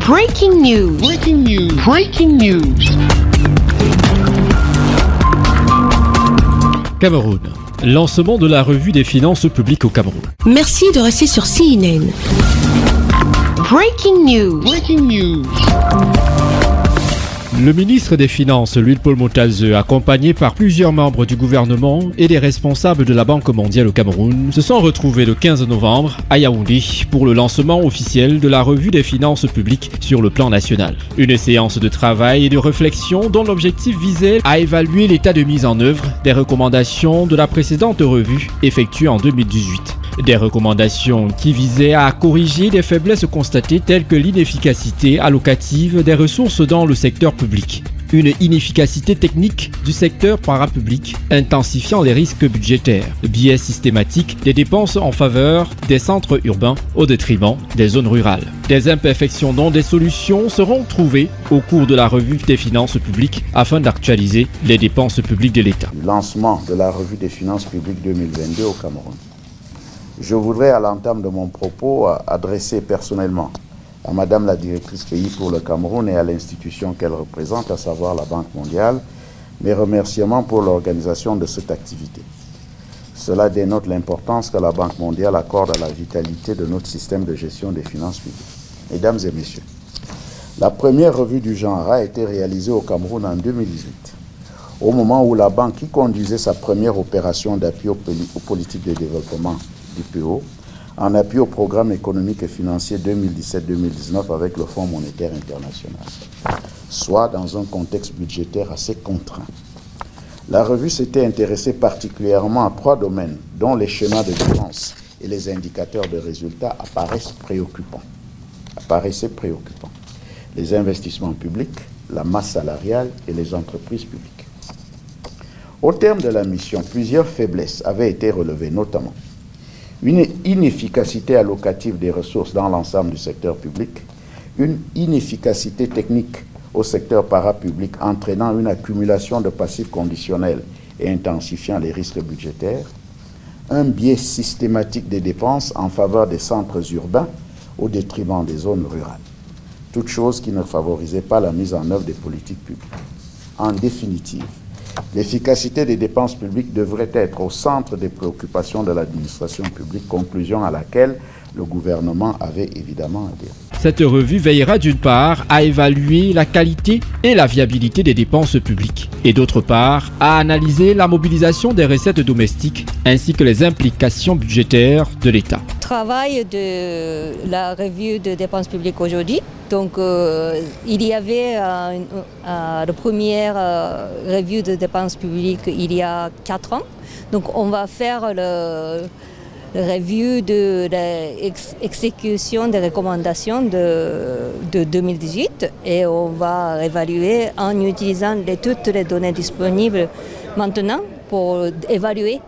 Breaking news. Breaking news. Breaking news. Cameroun. Lancement de la revue des finances publiques au Cameroun. Merci de rester sur CNN. Breaking news. Breaking news. Le ministre des Finances, Luitpold Motase, accompagné par plusieurs membres du gouvernement et des responsables de la Banque mondiale au Cameroun, se sont retrouvés le 15 novembre à Yaoundé pour le lancement officiel de la revue des finances publiques sur le plan national. Une séance de travail et de réflexion dont l'objectif visait à évaluer l'état de mise en œuvre des recommandations de la précédente revue effectuée en 2018. Des recommandations qui visaient à corriger des faiblesses constatées telles que l'inefficacité allocative des ressources dans le secteur public, une inefficacité technique du secteur parapublic, intensifiant les risques budgétaires, biais systématique des dépenses en faveur des centres urbains au détriment des zones rurales. Des imperfections dont des solutions seront trouvées au cours de la revue des finances publiques afin d'actualiser les dépenses publiques de l'État. Lancement de la revue des finances publiques 2022 au Cameroun. Je voudrais, à l'entame de mon propos, adresser personnellement à Madame la directrice pays pour le Cameroun et à l'institution qu'elle représente, à savoir la Banque mondiale, mes remerciements pour l'organisation de cette activité. Cela dénote l'importance que la Banque mondiale accorde à la vitalité de notre système de gestion des finances publiques. Mesdames et messieurs, la première revue du genre a été réalisée au Cameroun en 2018, au moment où la Banque, qui conduisait sa première opération d'appui aux politiques de développement du PO, en appui au programme économique et financier 2017-2019 avec le Fonds monétaire international, soit dans un contexte budgétaire assez contraint. La revue s'était intéressée particulièrement à 3 domaines dont les schémas de dépenses et les indicateurs de résultats apparaissaient préoccupants. Les investissements publics, la masse salariale et les entreprises publiques. Au terme de la mission, plusieurs faiblesses avaient été relevées, notamment une inefficacité allocative des ressources dans l'ensemble du secteur public, une inefficacité technique au secteur parapublic entraînant une accumulation de passifs conditionnels et intensifiant les risques budgétaires, un biais systématique des dépenses en faveur des centres urbains au détriment des zones rurales, toute chose qui ne favorisait pas la mise en œuvre des politiques publiques. En définitive, l'efficacité des dépenses publiques devrait être au centre des préoccupations de l'administration publique, conclusion à laquelle le gouvernement avait évidemment adhéré. Cette revue veillera d'une part à évaluer la qualité et la viabilité des dépenses publiques et d'autre part à analyser la mobilisation des recettes domestiques ainsi que les implications budgétaires de l'État. Travail de la revue de dépenses publiques aujourd'hui. Donc il y avait la première revue de dépenses publiques il y a 4 ans. Donc on va faire le revue de l'exécution des recommandations de 2018 et on va évaluer en utilisant toutes les données disponibles maintenant pour évaluer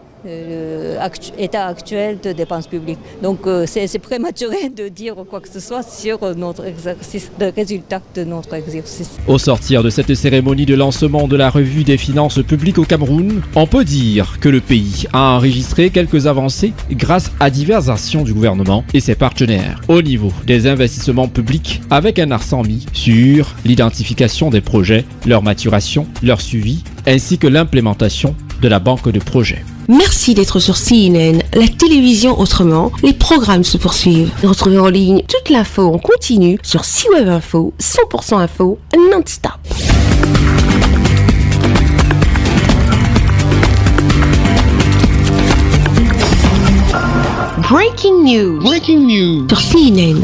l'état actuel de dépenses publiques. Donc c'est prématuré de dire quoi que ce soit sur notre exercice, le résultat de notre exercice. Au sortir de cette cérémonie de lancement de la revue des finances publiques au Cameroun, on peut dire que le pays a enregistré quelques avancées grâce à diverses actions du gouvernement et ses partenaires au niveau des investissements publics avec un accent mis sur l'identification des projets, leur maturation, leur suivi ainsi que l'implémentation de la banque de projets. Merci d'être sur CNN, la télévision autrement. Les programmes se poursuivent. Retrouvez en ligne toute l'info en continu sur C-Web Info, 100% info, non-stop. Breaking news. Breaking news. Sur CNN.